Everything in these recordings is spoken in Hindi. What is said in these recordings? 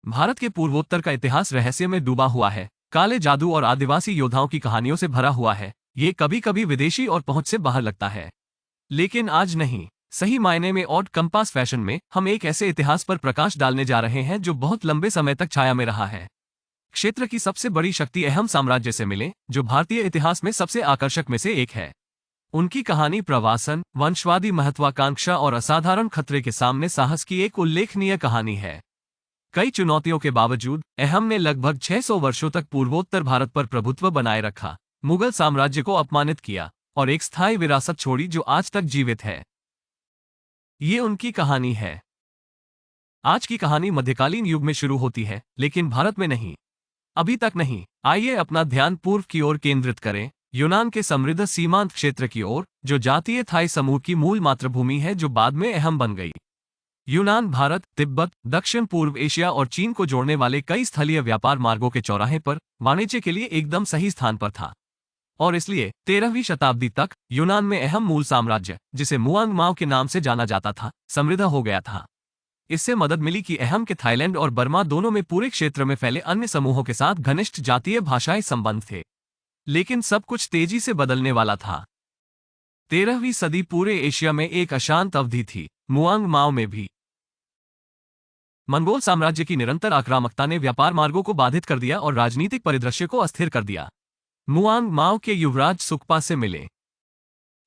भारत के पूर्वोत्तर का इतिहास रहस्य में डूबा हुआ है, काले जादू और आदिवासी योद्धाओं की कहानियों से भरा हुआ है। ये कभी कभी विदेशी और पहुंच से बाहर लगता है, लेकिन आज नहीं। सही मायने में ऑड कंपास फैशन में हम एक ऐसे इतिहास पर प्रकाश डालने जा रहे हैं जो बहुत लंबे समय तक छाया में रहा है। क्षेत्र की सबसे बड़ी शक्ति अहम साम्राज्य से मिले, जो भारतीय इतिहास में सबसे आकर्षक में से एक है। उनकी कहानी प्रवासन, वंशवादी महत्वाकांक्षा और असाधारण खतरे के सामने साहस की एक उल्लेखनीय कहानी है। कई चुनौतियों के बावजूद अहम ने लगभग 600 वर्षों तक पूर्वोत्तर भारत पर प्रभुत्व बनाए रखा, मुगल साम्राज्य को अपमानित किया और एक स्थायी विरासत छोड़ी जो आज तक जीवित है। ये उनकी कहानी है। आज की कहानी मध्यकालीन युग में शुरू होती है, लेकिन भारत में नहीं, अभी तक नहीं। आइए अपना ध्यान पूर्व की ओर केंद्रित करें, यूनान के समृद्ध सीमांत क्षेत्र की ओर, जो जातीय थाई समूह की मूल मातृभूमि है जो बाद में अहम बन गई। यूनान भारत, तिब्बत, दक्षिण पूर्व एशिया और चीन को जोड़ने वाले कई स्थलीय व्यापार मार्गों के चौराहे पर वाणिज्य के लिए एकदम सही स्थान पर था, और इसलिए 13वीं शताब्दी तक यूनान में अहम मूल साम्राज्य, जिसे मुआंग माओ के नाम से जाना जाता था, समृद्ध हो गया था। इससे मदद मिली कि अहम के थाईलैंड और बर्मा दोनों में पूरे क्षेत्र में फैले अन्य समूहों के साथ घनिष्ठ जातीय भाषाई संबंध थे। लेकिन सब कुछ तेजी से बदलने वाला था। 13वीं सदी पूरे एशिया में एक अशांत अवधि थी, मुआंग माओ में भी। मंगोल साम्राज्य की निरंतर आक्रामकता ने व्यापार मार्गों को बाधित कर दिया और राजनीतिक परिदृश्य को अस्थिर कर दिया। मुआंग माओ के युवराज सुकपा से मिले।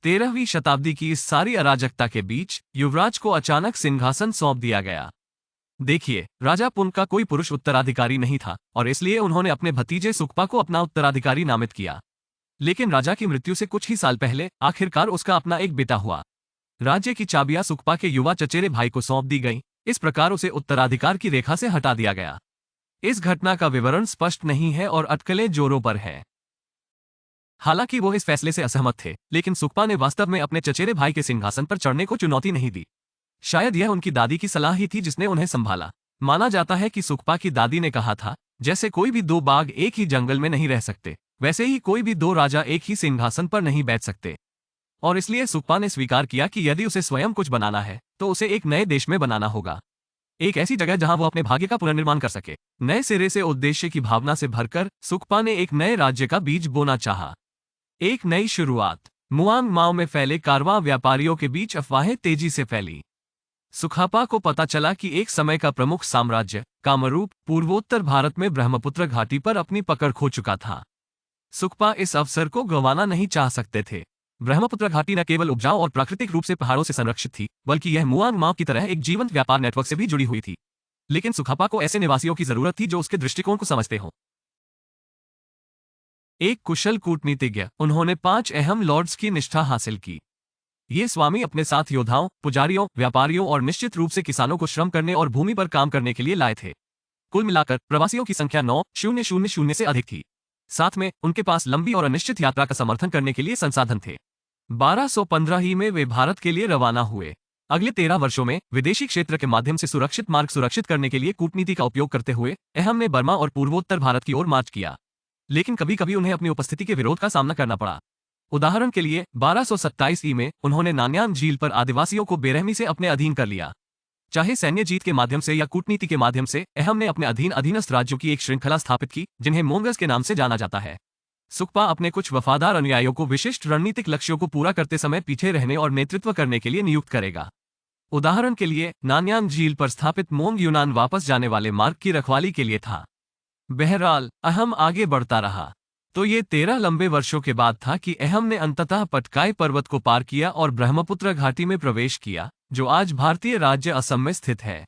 13वीं शताब्दी की इस सारी अराजकता के बीच युवराज को अचानक सिंहासन सौंप दिया गया। देखिए, राजा पुन का कोई पुरुष उत्तराधिकारी नहीं था और इसलिए उन्होंने अपने भतीजे सुकपा को अपना उत्तराधिकारी नामित किया। लेकिन राजा की मृत्यु से कुछ ही साल पहले आखिरकार उसका अपना एक बेटा हुआ। राज्य की चाबियां सुकपा के युवा चचेरे भाई को सौंप दी गई। इस प्रकार उसे उत्तराधिकार की रेखा से हटा दिया गया। इस घटना का विवरण स्पष्ट नहीं है और अटकलें जोरों पर है। हालांकि वो इस फैसले से असहमत थे, लेकिन सुकपा ने वास्तव में अपने चचेरे भाई के सिंहासन पर चढ़ने को चुनौती नहीं दी। शायद यह उनकी दादी की सलाह ही थी जिसने उन्हें संभाला। माना जाता है कि सुकपा की दादी ने कहा था, जैसे कोई भी दो बाघ एक ही जंगल में नहीं रह सकते, वैसे ही कोई भी दो राजा एक ही सिंहासन पर नहीं बैठ सकते। और इसलिए सुकपा ने स्वीकार किया कि यदि उसे स्वयं कुछ बनाना है तो उसे एक नए देश में बनाना होगा, एक ऐसी जगह जहां वो अपने भाग्य का पुनर्निर्माण कर सके। नए सिरे से उद्देश्य की भावना से भरकर सुकपा ने एक नए राज्य का बीज बोना चाहा। एक नई शुरुआत। मुआंग माओ में फैले कारवां व्यापारियों के बीच अफवाहें तेजी से फैली। सुकपा को पता चला कि एक समय का प्रमुख साम्राज्य कामरूप पूर्वोत्तर भारत में ब्रह्मपुत्र घाटी पर अपनी पकड़ खो चुका था। सुकपा इस अवसर को गंवाना नहीं चाह सकते थे। ब्रह्मपुत्र घाटी न केवल उपजाऊ और प्राकृतिक रूप से पहाड़ों से संरक्षित थी, बल्कि यह मुआंग माओ की तरह एक जीवंत व्यापार नेटवर्क से भी जुड़ी हुई थी। लेकिन सुकपा को ऐसे निवासियों की जरूरत थी जो उसके दृष्टिकोण को समझते हों। एक कुशल कूटनीतिज्ञ, उन्होंने 5 अहम लॉर्ड्स की निष्ठा हासिल की। ये स्वामी अपने साथ योद्धाओं, पुजारियों, व्यापारियों और निश्चित रूप से किसानों को श्रम करने और भूमि पर काम करने के लिए लाए थे। कुल मिलाकर प्रवासियों की संख्या 9,000 से अधिक थी। साथ में उनके पास लंबी और अनिश्चित यात्रा का समर्थन करने के लिए संसाधन थे। 1215 ही में वे भारत के लिए रवाना हुए। अगले 13 वर्षों में विदेशी क्षेत्र के माध्यम से सुरक्षित मार्ग सुरक्षित करने के लिए कूटनीति का उपयोग करते हुए अहम ने बर्मा और पूर्वोत्तर भारत की ओर मार्च किया। लेकिन कभी कभी उन्हें अपनी उपस्थिति के विरोध का सामना करना पड़ा। उदाहरण के लिए 1227 ई में उन्होंने नान्यान झील पर आदिवासियों को बेरहमी से अपने अधीन कर लिया। चाहे सैन्य जीत के माध्यम से या कूटनीति के माध्यम से, अहम ने अपने अधीनस्थ राज्यों की एक श्रृंखला स्थापित की जिन्हें मोंगल्स के नाम से जाना जाता है। सुकपा अपने कुछ वफादार अनुयायियों को विशिष्ट रणनीतिक लक्ष्यों को पूरा करते समय पीछे रहने और नेतृत्व करने के लिए नियुक्त करेगा। उदाहरण के लिए नान्यान झील पर स्थापित मोंग यूनान वापस जाने वाले मार्ग की रखवाली के लिए था। बहरहाल अहम आगे बढ़ता रहा, तो ये 13 लंबे वर्षों के बाद था कि अहम ने अंततः पटकाई पर्वत को पार किया और ब्रह्मपुत्र घाटी में प्रवेश किया, जो आज भारतीय राज्य असम में स्थित है।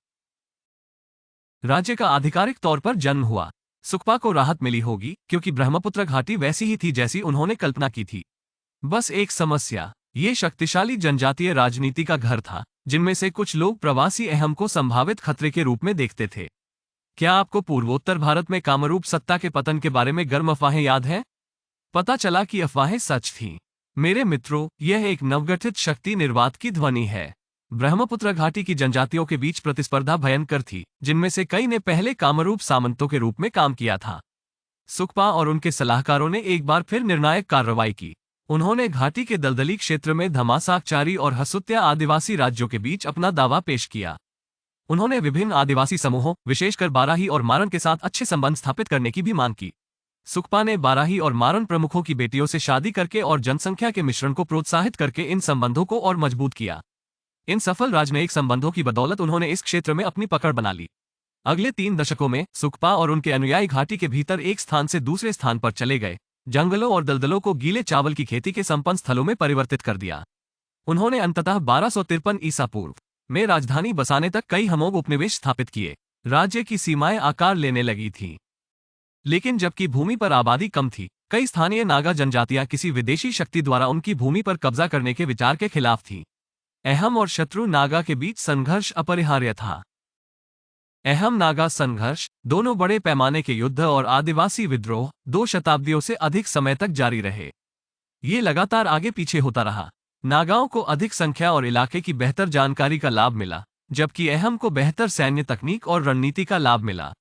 राज्य का आधिकारिक तौर पर जन्म हुआ। सुकपा को राहत मिली होगी क्योंकि ब्रह्मपुत्र घाटी वैसी ही थी जैसी उन्होंने कल्पना की थी। बस एक समस्या, ये शक्तिशाली जनजातीय राजनीति का घर था, जिनमें से कुछ लोग प्रवासी अहम को संभावित खतरे के रूप में देखते थे। क्या आपको पूर्वोत्तर भारत में कामरूप सत्ता के पतन के बारे में गर्म अफवाहें याद है? पता चला कि अफवाहें सच थीं। मेरे मित्रों, यह एक नवगठित शक्ति निर्वात की ध्वनि है। ब्रह्मपुत्र घाटी की जनजातियों के बीच प्रतिस्पर्धा भयंकर थी, जिनमें से कई ने पहले कामरूप सामंतों के रूप में काम किया था। सुकपा और उनके सलाहकारों ने एक बार फिर निर्णायक कार्रवाई की। उन्होंने घाटी के दलदली क्षेत्र में धमासाकचारी और हसुत्या आदिवासी राज्यों के बीच अपना दावा पेश किया। उन्होंने विभिन्न आदिवासी समूहों, विशेषकर बाराही और मारन के साथ अच्छे संबंध स्थापित करने की भी मांग की। सुकपा ने बाराही और मारन प्रमुखों की बेटियों से शादी करके और जनसंख्या के मिश्रण को प्रोत्साहित करके इन संबंधों को और मजबूत किया। इन सफल राजनयिक संबंधों की बदौलत उन्होंने इस क्षेत्र में अपनी पकड़ बना ली। अगले 3 दशकों में सुकपा और उनके अनुयायी घाटी के भीतर एक स्थान से दूसरे स्थान पर चले गए, जंगलों और दलदलों को गीले चावल की खेती के संपन्न स्थलों में परिवर्तित कर दिया। उन्होंने अंततः 1253 ईसा पूर्व में राजधानी बसाने तक कई हमोग उपनिवेश स्थापित किए। राज्य की सीमाएं आकार लेने लगी थीं। लेकिन जबकि भूमि पर आबादी कम थी, कई स्थानीय नागा जनजातियां किसी विदेशी शक्ति द्वारा उनकी भूमि पर कब्जा करने के विचार के खिलाफ थीं। अहम और शत्रु नागा के बीच संघर्ष अपरिहार्य था। अहम नागा संघर्ष, दोनों बड़े पैमाने के युद्ध और आदिवासी विद्रोह 2 शताब्दियों से अधिक समय तक जारी रहे। ये लगातार आगे पीछे होता रहा। नागाओं को अधिक संख्या और इलाके की बेहतर जानकारी का लाभ मिला, जबकि अहम को बेहतर सैन्य तकनीक और रणनीति का लाभ मिला।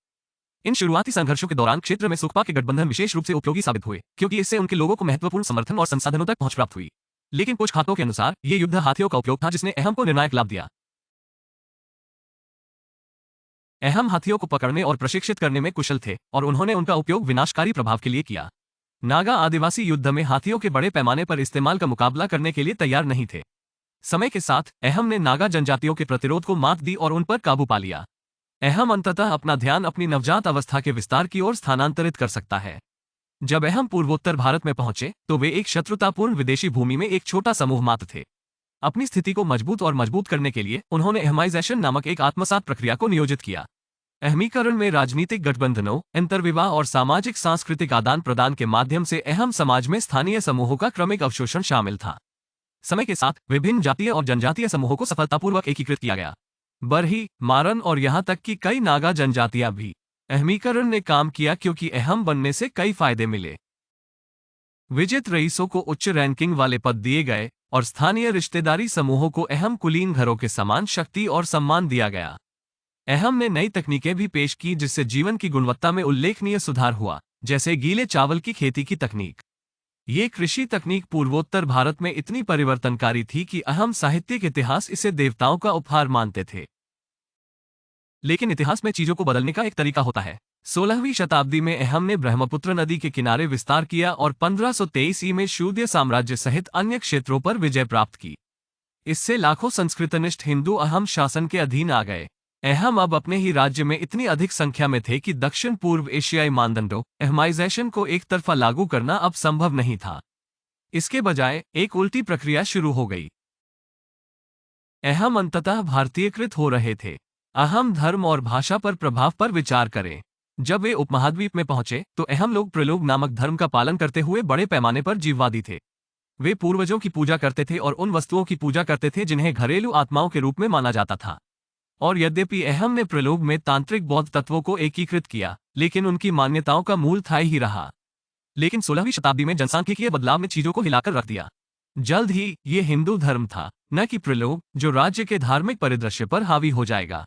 इन शुरुआती संघर्षों के दौरान क्षेत्र में सुकपा के गठबंधन विशेष रूप से उपयोगी साबित हुए, क्योंकि इससे उनके लोगों को महत्वपूर्ण समर्थन और संसाधनों तक पहुंच प्राप्त हुई। लेकिन कुछ खातों के अनुसार ये युद्ध हाथियों का उपयोग था, जिसने अहम को निर्णायक लाभ दिया। अहम हाथियों को पकड़ने और प्रशिक्षित करने में कुशल थे और उन्होंने उनका उपयोग विनाशकारी प्रभाव के लिए किया। नागा आदिवासी युद्ध में हाथियों के बड़े पैमाने पर इस्तेमाल का मुकाबला करने के लिए तैयार नहीं थे। समय के साथ अहम ने नागा जनजातियों के प्रतिरोध को मात दी और उन पर काबू पा लिया। अहम अंततः अपना ध्यान अपनी नवजात अवस्था के विस्तार की ओर स्थानांतरित कर सकता है। जब अहम पूर्वोत्तर भारत में पहुंचे तो वे एक शत्रुतापूर्ण विदेशी भूमि में एक छोटा समूह मात्र थे। अपनी स्थिति को मजबूत करने के लिए उन्होंने अहमाइजेशन नामक एक आत्मसात प्रक्रिया को नियोजित किया। अहमीकरण में राजनीतिक गठबंधनों, अंतर्विवाह और सामाजिक सांस्कृतिक आदान प्रदान के माध्यम से अहम समाज में स्थानीय समूहों का क्रमिक अवशोषण शामिल था। समय के साथ विभिन्न जातीय और जनजातीय समूहों को सफलतापूर्वक एकीकृत किया गया। बरही, मारन और यहां तक कि कई नागा जनजातियां भी अहमीकरण ने काम किया, क्योंकि अहम बनने से कई फायदे मिले। विजित रईसों को उच्च रैंकिंग वाले पद दिए गए और स्थानीय रिश्तेदारी समूहों को अहम कुलीन घरों के समान शक्ति और सम्मान दिया गया। अहम ने नई तकनीकें भी पेश की, जिससे जीवन की गुणवत्ता में उल्लेखनीय सुधार हुआ, जैसे गीले चावल की खेती की तकनीक। ये कृषि तकनीक पूर्वोत्तर भारत में इतनी परिवर्तनकारी थी कि अहम साहित्यिक इतिहास इसे देवताओं का उपहार मानते थे। लेकिन इतिहास में चीजों को बदलने का एक तरीका होता है। 16वीं शताब्दी में अहम ने ब्रह्मपुत्र नदी के किनारे विस्तार किया और 1523 में शूद्य साम्राज्य सहित अन्य क्षेत्रों पर विजय प्राप्त की। इससे लाखों संस्कृतनिष्ठ हिंदू अहम शासन के अधीन आ गए। अहम अब अपने ही राज्य में इतनी अधिक संख्या में थे कि दक्षिण पूर्व एशियाई मानदंडों अहमाइजेशन को एक तरफा लागू करना अब संभव नहीं था। इसके बजाय एक उल्टी प्रक्रिया शुरू हो गई। अहम अंततः भारतीयकृत हो रहे थे। अहम धर्म और भाषा पर प्रभाव पर विचार करें। जब वे उपमहाद्वीप में पहुंचे तो अहम लोग प्रलोभ नामक धर्म का पालन करते हुए बड़े पैमाने पर जीववादी थे। वे पूर्वजों की पूजा करते थे और उन वस्तुओं की पूजा करते थे जिन्हें घरेलू आत्माओं के रूप में माना जाता था। और यद्यपि अहम ने प्रलोभ में तांत्रिक बौद्ध तत्वों को एकीकृत किया, लेकिन उनकी मान्यताओं का मूल स्थायी ही रहा। लेकिन 16वीं शताब्दी में जनसांख्यिकीय बदलाव ने चीजों को हिलाकर रख दिया। जल्द ही ये हिंदू धर्म था, न कि प्रलोभ, जो राज्य के धार्मिक परिदृश्य पर हावी हो जाएगा।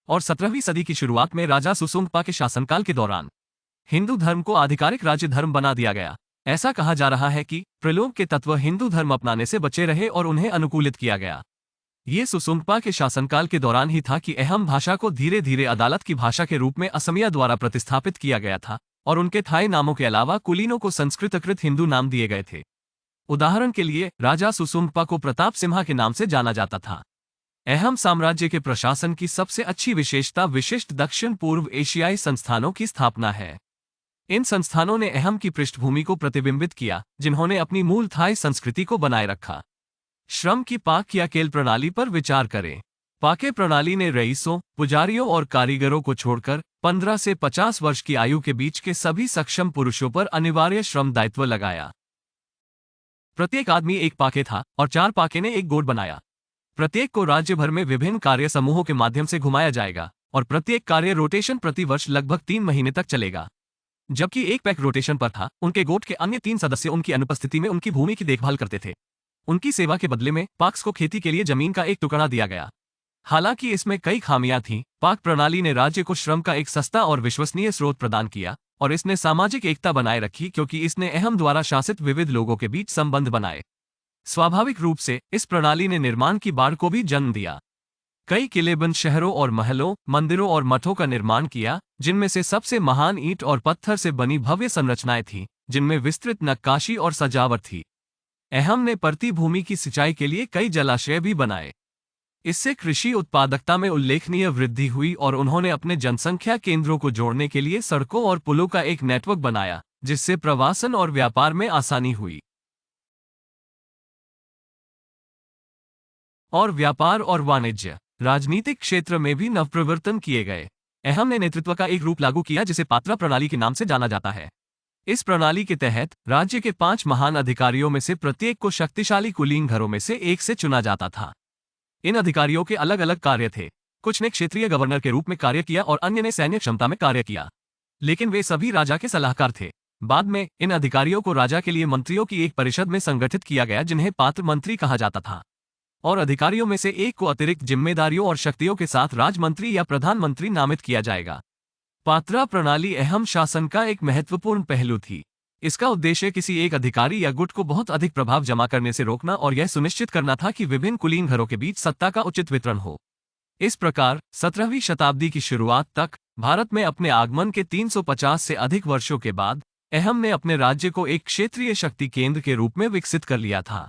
और 17वीं सदी की शुरुआत में राजा सुसुंगपा के शासनकाल के दौरान हिंदू धर्म को आधिकारिक राज्य धर्म बना दिया गया। ऐसा कहा जा रहा है कि प्रलोभ के तत्व हिंदू धर्म अपनाने से बचे रहे और उन्हें अनुकूलित किया गया। ये सुसुंगपा के शासनकाल के दौरान ही था कि अहम भाषा को धीरे धीरे अदालत की भाषा के रूप में असमिया द्वारा प्रतिस्थापित किया गया था और उनके थाई नामों के अलावा कुलीनों को संस्कृतकृत हिंदू नाम दिए गए थे। उदाहरण के लिए राजा सुसुंगपा को प्रताप सिम्हा के नाम से जाना जाता था। अहम साम्राज्य के प्रशासन की सबसे अच्छी विशेषता विशिष्ट दक्षिण पूर्व एशियाई संस्थानों की स्थापना है। इन संस्थानों ने अहम की पृष्ठभूमि को प्रतिबिंबित किया, जिन्होंने अपनी मूल थाई संस्कृति को बनाए रखा। श्रम की पाक या केल प्रणाली पर विचार करें। पाके प्रणाली ने रईसों, पुजारियों और कारीगरों को छोड़कर 15 से 50 वर्ष की आयु के बीच के सभी सक्षम पुरुषों पर अनिवार्य श्रम दायित्व लगाया। प्रत्येक आदमी एक पाके था और 4 पाके ने एक गोट बनाया। प्रत्येक को राज्य भर में विभिन्न कार्य समूहों के माध्यम से घुमाया जाएगा और प्रत्येक कार्य रोटेशन प्रति वर्ष लगभग 3 महीने तक चलेगा। जबकि एक पैक रोटेशन पर था, उनके गोट के अन्य 3 सदस्य उनकी अनुपस्थिति में उनकी भूमि की देखभाल करते थे। उनकी सेवा के बदले में पाक्स को खेती के लिए जमीन का एक टुकड़ा दिया गया। हालांकि इसमें कई खामियां थीं, पाक प्रणाली ने राज्य को श्रम का एक सस्ता और विश्वसनीय स्रोत प्रदान किया और इसने सामाजिक एकता बनाए रखी, क्योंकि इसने अहम द्वारा शासित विविध लोगों के बीच संबंध बनाए। स्वाभाविक रूप से इस प्रणाली ने निर्माण की बाढ़ को भी जन्म दिया। कई किलेबंद शहरों और महलों, मंदिरों और मठों का निर्माण किया, जिनमें से सबसे महान ईंट और पत्थर से बनी भव्य संरचनाएं थीं, जिनमें विस्तृत नक्काशी और सजावट थी। अहम ने परती भूमि की सिंचाई के लिए कई जलाशय भी बनाए। इससे कृषि उत्पादकता में उल्लेखनीय वृद्धि हुई और उन्होंने अपने जनसंख्या केंद्रों को जोड़ने के लिए सड़कों और पुलों का एक नेटवर्क बनाया, जिससे प्रवासन और व्यापार में आसानी हुई। और व्यापार और वाणिज्य, राजनीतिक क्षेत्र में भी नवप्रवर्तन किए गए। अहम ने नेतृत्व का एक रूप लागू किया जिसे पात्रा प्रणाली के नाम से जाना जाता है। इस प्रणाली के तहत राज्य के 5 महान अधिकारियों में से प्रत्येक को शक्तिशाली कुलीन घरों में से एक से चुना जाता था। इन अधिकारियों के अलग अलग कार्य थे। कुछ ने क्षेत्रीय गवर्नर के रूप में कार्य किया और अन्य ने सैन्य क्षमता में कार्य किया, लेकिन वे सभी राजा के सलाहकार थे। बाद में इन अधिकारियों को राजा के लिए मंत्रियों की एक परिषद में संगठित किया गया, जिन्हें पात्र मंत्री कहा जाता था। और अधिकारियों में से एक को अतिरिक्त जिम्मेदारियों और शक्तियों के साथ राजमंत्री या प्रधानमंत्री नामित किया जाएगा। पात्रा प्रणाली अहम शासन का एक महत्वपूर्ण पहलू थी। इसका उद्देश्य किसी एक अधिकारी या गुट को बहुत अधिक प्रभाव जमा करने से रोकना और यह सुनिश्चित करना था कि विभिन्न कुलीन घरों के बीच सत्ता का उचित वितरण हो। इस प्रकार 17वीं शताब्दी की शुरुआत तक भारत में अपने आगमन के 350 से अधिक वर्षों के बाद अहम ने अपने राज्य को एक क्षेत्रीय शक्ति केंद्र के रूप में विकसित कर लिया था।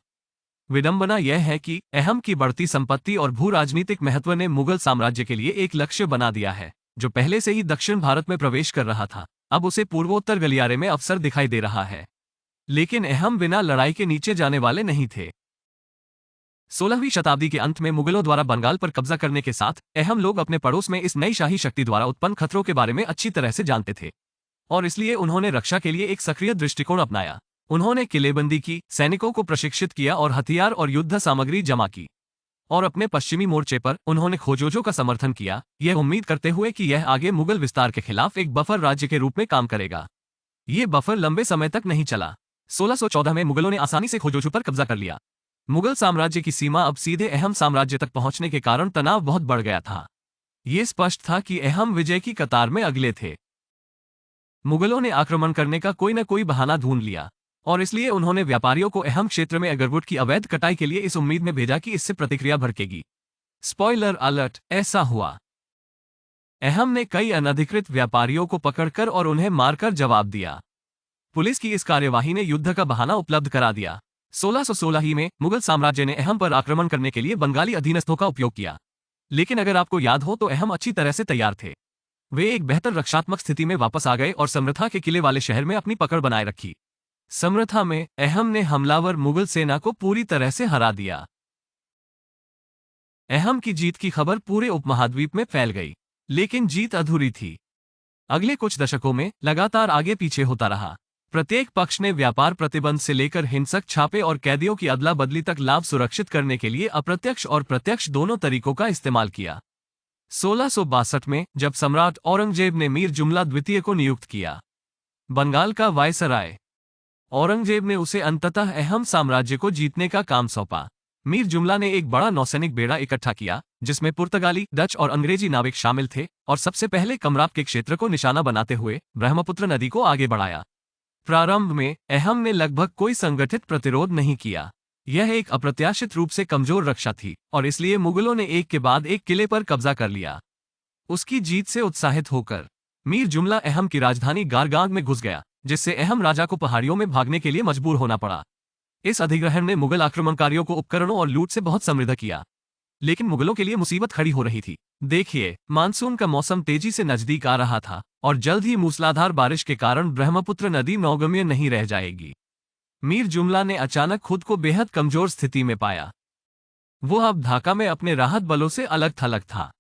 विडंबना यह है कि अहम की बढ़ती संपत्ति और भू राजनीतिक महत्व ने मुगल साम्राज्य के लिए एक लक्ष्य बना दिया है, जो पहले से ही दक्षिण भारत में प्रवेश कर रहा था। अब उसे पूर्वोत्तर गलियारे में अवसर दिखाई दे रहा है। लेकिन अहम बिना लड़ाई के नीचे जाने वाले नहीं थे। 16वीं शताब्दी के अंत में मुगलों द्वारा बंगाल पर कब्जा करने के साथ अहम लोग अपने पड़ोस में इस नई शाही शक्ति द्वारा उत्पन्न खतरों के बारे में अच्छी तरह से जानते थे, और इसलिए उन्होंने रक्षा के लिए एक सक्रिय दृष्टिकोण अपनाया। उन्होंने किलेबंदी की, सैनिकों को प्रशिक्षित किया और हथियार और युद्ध सामग्री जमा की। और अपने पश्चिमी मोर्चे पर उन्होंने खोजोजो का समर्थन किया, यह उम्मीद करते हुए कि यह आगे मुगल विस्तार के खिलाफ एक बफर राज्य के रूप में काम करेगा। ये बफर लंबे समय तक नहीं चला। 1614 में मुगलों ने आसानी से खोजोजो पर कब्जा कर लिया। मुगल साम्राज्य की सीमा अब सीधे अहम साम्राज्य तक पहुंचने के कारण तनाव बहुत बढ़ गया था। ये स्पष्ट था कि अहम विजय की कतार में अगले थे। मुगलों ने आक्रमण करने का कोई न कोई बहाना ढूंढ लिया, और इसलिए उन्होंने व्यापारियों को अहम क्षेत्र में अगरवुड की अवैध कटाई के लिए इस उम्मीद में भेजा कि इससे प्रतिक्रिया भड़केगी। स्पॉइलर अलर्ट, ऐसा हुआ। अहम ने कई अनधिकृत व्यापारियों को पकड़कर और उन्हें मारकर जवाब दिया। पुलिस की इस कार्यवाही ने युद्ध का बहाना उपलब्ध करा दिया। 1616 ही में मुगल साम्राज्य ने अहम पर आक्रमण करने के लिए बंगाली अधीनस्थों का उपयोग किया। लेकिन अगर आपको याद हो तो अहम अच्छी तरह से तैयार थे। वे एक बेहतर रक्षात्मक स्थिति में वापस आ गए और समर्था के किले वाले शहर में अपनी पकड़ बनाए रखी। समर्था में अहम ने हमलावर मुगल सेना को पूरी तरह से हरा दिया। अहम की जीत की खबर पूरे उपमहाद्वीप में फैल गई, लेकिन जीत अधूरी थी। अगले कुछ दशकों में लगातार आगे पीछे होता रहा। प्रत्येक पक्ष ने व्यापार प्रतिबंध से लेकर हिंसक छापे और कैदियों की अदला बदली तक लाभ सुरक्षित करने के लिए अप्रत्यक्ष और प्रत्यक्ष दोनों तरीकों का इस्तेमाल किया। 1662 में जब सम्राट औरंगजेब ने मीर जुमला द्वितीय को नियुक्त किया, बंगाल का वायसराय, औरंगजेब ने उसे अंततः अहम साम्राज्य को जीतने का काम सौंपा। मीर जुमला ने एक बड़ा नौसैनिक बेड़ा इकट्ठा किया, जिसमें पुर्तगाली, डच और अंग्रेजी नाविक शामिल थे, और सबसे पहले कमराप के क्षेत्र को निशाना बनाते हुए ब्रह्मपुत्र नदी को आगे बढ़ाया। प्रारंभ में अहम ने लगभग कोई संगठित प्रतिरोध नहीं किया। यह एक अप्रत्याशित रूप से कमजोर रक्षा थी, और इसलिए मुगलों ने एक के बाद एक किले पर कब्जा कर लिया। उसकी जीत से उत्साहित होकर मीर जुमला अहम की राजधानी गारगांग में घुस गया, जिससे अहम राजा को पहाड़ियों में भागने के लिए मजबूर होना पड़ा। इस अधिग्रहण ने मुगल आक्रमणकारियों को उपकरणों और लूट से बहुत समृद्ध किया, लेकिन मुगलों के लिए मुसीबत खड़ी हो रही थी। देखिए, मानसून का मौसम तेजी से नजदीक आ रहा था, और जल्द ही मूसलाधार बारिश के कारण ब्रह्मपुत्र नदी नौगम्य नहीं रह जाएगी। मीर जुमला ने अचानक खुद को बेहद कमजोर स्थिति में पाया। वो अब ढाका में अपने राहत बलों से अलग थलग था।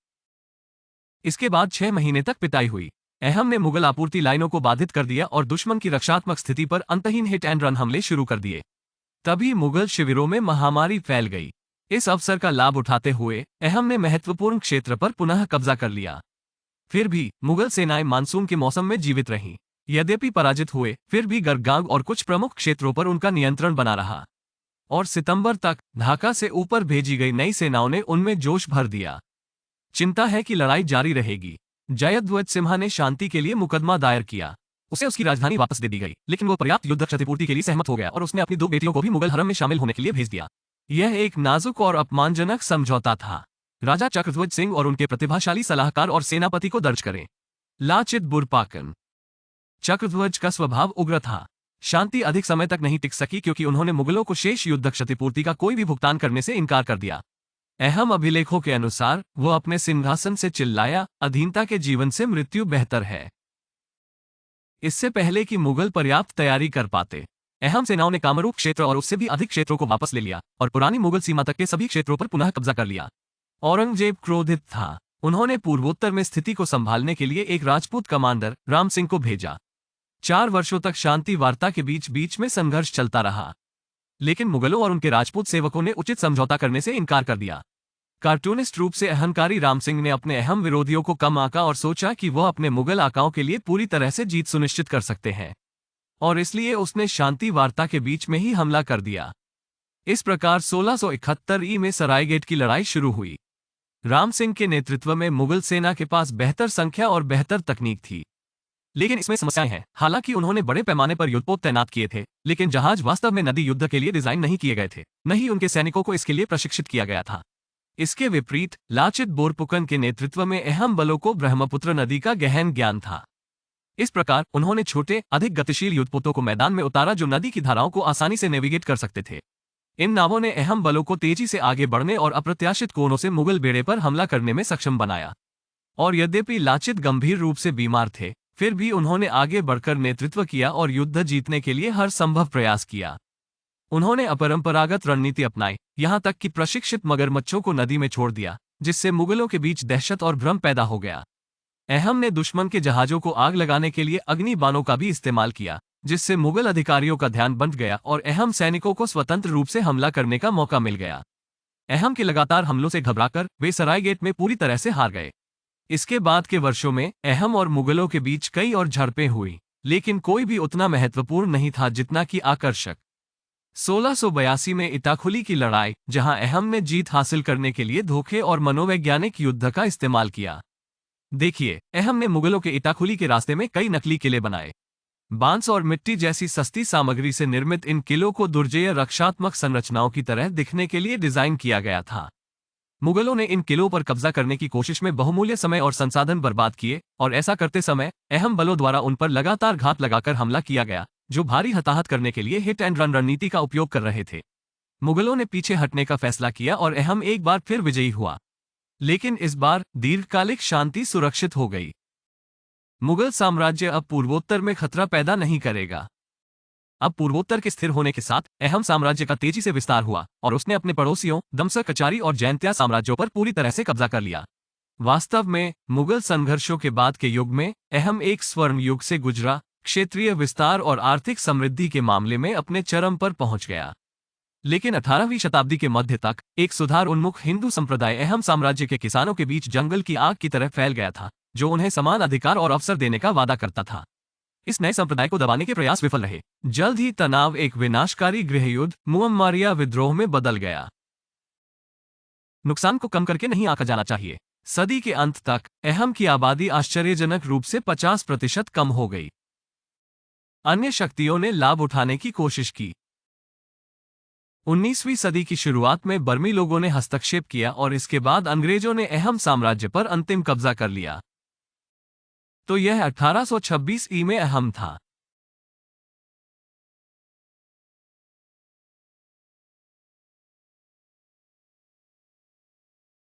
इसके बाद 6 महीने तक पिटाई हुई। अहम ने मुगल आपूर्ति लाइनों को बाधित कर दिया और दुश्मन की रक्षात्मक स्थिति पर अंतहीन हिट एंड रन हमले शुरू कर दिए। तभी मुगल शिविरों में महामारी फैल गई। इस अवसर का लाभ उठाते हुए अहम ने महत्वपूर्ण क्षेत्र पर पुनः कब्जा कर लिया। फिर भी मुगल सेनाएं मानसून के मौसम में जीवित रहीं। यद्यपि पराजित हुए, फिर भी गरगांग और कुछ प्रमुख क्षेत्रों पर उनका नियंत्रण बना रहा, और सितंबर तक ढाका से ऊपर भेजी गई नई सेनाओं ने उनमें जोश भर दिया। चिंता है कि लड़ाई जारी रहेगी। जयद्वत सिम्हा ने शांति के लिए मुकदमा दायर किया। उसे उसकी राजधानी वापस दे दी गई, लेकिन वो पर्याप्त युद्ध क्षतिपूर्ति के लिए सहमत हो गया और उसने अपनी 2 बेटियों को भी मुगल हरम में शामिल होने के लिए भेज दिया। यह एक नाजुक और अपमानजनक समझौता था। राजा चक्रध्वज सिंह और उनके प्रतिभाशाली सलाहकार और सेनापति को दर्ज करें। लाचित बुरपाकन। चक्रध्वज का स्वभाव उग्र था। शांति अधिक समय तक नहीं टिक सकी क्योंकि उन्होंने मुगलों को शेष युद्ध क्षतिपूर्ति का कोई भी भुगतान करने से इनकार कर दिया। अहम अभिलेखों के अनुसार वो अपने सिंहासन से चिल्लाया, अधीनता के जीवन से मृत्यु बेहतर है। इससे पहले कि मुगल पर्याप्त तैयारी कर पाते, अहम सेनाओं ने कामरूप क्षेत्र और उससे भी अधिक क्षेत्रों को वापस ले लिया और पुरानी मुगल सीमा तक के सभी क्षेत्रों पर पुनः कब्जा कर लिया। औरंगजेब क्रोधित था। उन्होंने पूर्वोत्तर में स्थिति को संभालने के लिए एक राजपूत कमांडर राम सिंह को भेजा। 4 वर्षों तक शांति वार्ता के बीच बीच में संघर्ष चलता रहा, लेकिन मुगलों और उनके राजपूत सेवकों ने उचित समझौता करने से इनकार कर दिया। कार्टूनिस्ट रूप से अहंकारी राम सिंह ने अपने अहम विरोधियों को कम आंका और सोचा कि वह अपने मुगल आकाओं के लिए पूरी तरह से जीत सुनिश्चित कर सकते हैं, और इसलिए उसने शांति वार्ता के बीच में ही हमला कर दिया। इस प्रकार 1671 ई में सरायगेट की लड़ाई शुरू हुई। राम सिंह के नेतृत्व में मुगल सेना के पास बेहतर संख्या और बेहतर तकनीक थी, लेकिन इसमें समस्याएं हैं। हालांकि उन्होंने बड़े पैमाने पर युद्धपोत तैनात किए थे, लेकिन जहाज वास्तव में नदी युद्ध के लिए डिजाइन नहीं किए गए थे, न ही उनके सैनिकों को इसके लिए प्रशिक्षित किया गया था। इसके विपरीत लाचित बोरपुकन के नेतृत्व में अहम बलों को ब्रह्मपुत्र नदी का गहन ज्ञान था। इस प्रकार उन्होंने छोटे, अधिक गतिशील युद्धपोतों को मैदान में उतारा जो नदी की धाराओं को आसानी से नेविगेट कर सकते थे। इन नावों ने अहम बलों को तेजी से आगे बढ़ने और अप्रत्याशित कोनों से मुगल बेड़े पर हमला करने में सक्षम बनाया। और यद्यपि लाचित गंभीर रूप से बीमार थे, फिर भी उन्होंने आगे बढ़कर नेतृत्व किया और युद्ध जीतने के लिए हर संभव प्रयास किया। उन्होंने अपरंपरागत रणनीति अपनाई, यहां तक कि प्रशिक्षित मगरमच्छों को नदी में छोड़ दिया, जिससे मुगलों के बीच दहशत और भ्रम पैदा हो गया। अहम ने दुश्मन के जहाजों को आग लगाने के लिए अग्नि बाणों का भी इस्तेमाल किया, जिससे मुगल अधिकारियों का ध्यान बंट गया और अहम सैनिकों को स्वतंत्र रूप से हमला करने का मौका मिल गया। अहम के लगातार हमलों से घबराकर वे सरायगेट में पूरी तरह से हार गए। इसके बाद के वर्षों में अहम और मुगलों के बीच कई और झड़पें हुई, लेकिन कोई भी उतना महत्वपूर्ण नहीं था जितना कि आकर्षक 1682 में इताखुली की लड़ाई, जहां अहम ने जीत हासिल करने के लिए धोखे और मनोवैज्ञानिक युद्ध का इस्तेमाल किया। देखिए, अहम ने मुगलों के इताखुली के रास्ते में कई नकली किले बनाए। बांस और मिट्टी जैसी सस्ती सामग्री से निर्मित इन किलों को दुर्जेय रक्षात्मक संरचनाओं की तरह दिखने के लिए डिजाइन किया गया था। मुगलों ने इन किलों पर कब्जा करने की कोशिश में बहुमूल्य समय और संसाधन बर्बाद किए, और ऐसा करते समय अहम बलों द्वारा उन पर लगातार घात लगाकर हमला किया गया, जो भारी हताहत करने के लिए हिट एंड रन रणनीति का उपयोग कर रहे थे। मुगलों ने पीछे हटने का फैसला किया और अहम एक बार फिर विजयी हुआ, लेकिन इस बार दीर्घकालिक शांति सुरक्षित हो गई। मुगल साम्राज्य अब पूर्वोत्तर में खतरा पैदा नहीं करेगा। अब पूर्वोत्तर के स्थिर होने के साथ अहम साम्राज्य का तेजी से विस्तार हुआ और उसने अपने पड़ोसियों दमसक, कचारी और जैंतिया साम्राज्यों पर पूरी तरह से कब्जा कर लिया। वास्तव में मुगल संघर्षों के बाद के युग में अहम एक स्वर्ण युग से गुजरा, क्षेत्रीय विस्तार और आर्थिक समृद्धि के मामले में अपने चरम पर पहुंच गया। लेकिन 18वीं शताब्दी के मध्य तक एक सुधार उन्मुख हिंदू संप्रदाय अहम साम्राज्य के किसानों के बीच जंगल की आग की तरह फैल गया था, जो उन्हें समान अधिकार और अवसर देने का वादा करता था। इस नए संप्रदाय को दबाने के प्रयास विफल रहे। जल्द ही तनाव एक विनाशकारी गृहयुद्ध मुअम्मारिया विद्रोह में बदल गया। नुकसान को कम करके नहीं आंका जाना चाहिए। सदी के अंत तक अहम की आबादी आश्चर्यजनक रूप से 50% कम हो गई। अन्य शक्तियों ने लाभ उठाने की कोशिश की। 19वीं सदी की शुरुआत में बर्मी लोगों ने हस्तक्षेप किया और इसके बाद अंग्रेजों ने अहम साम्राज्य पर अंतिम कब्जा कर लिया। तो यह 1826 ई में अहम था।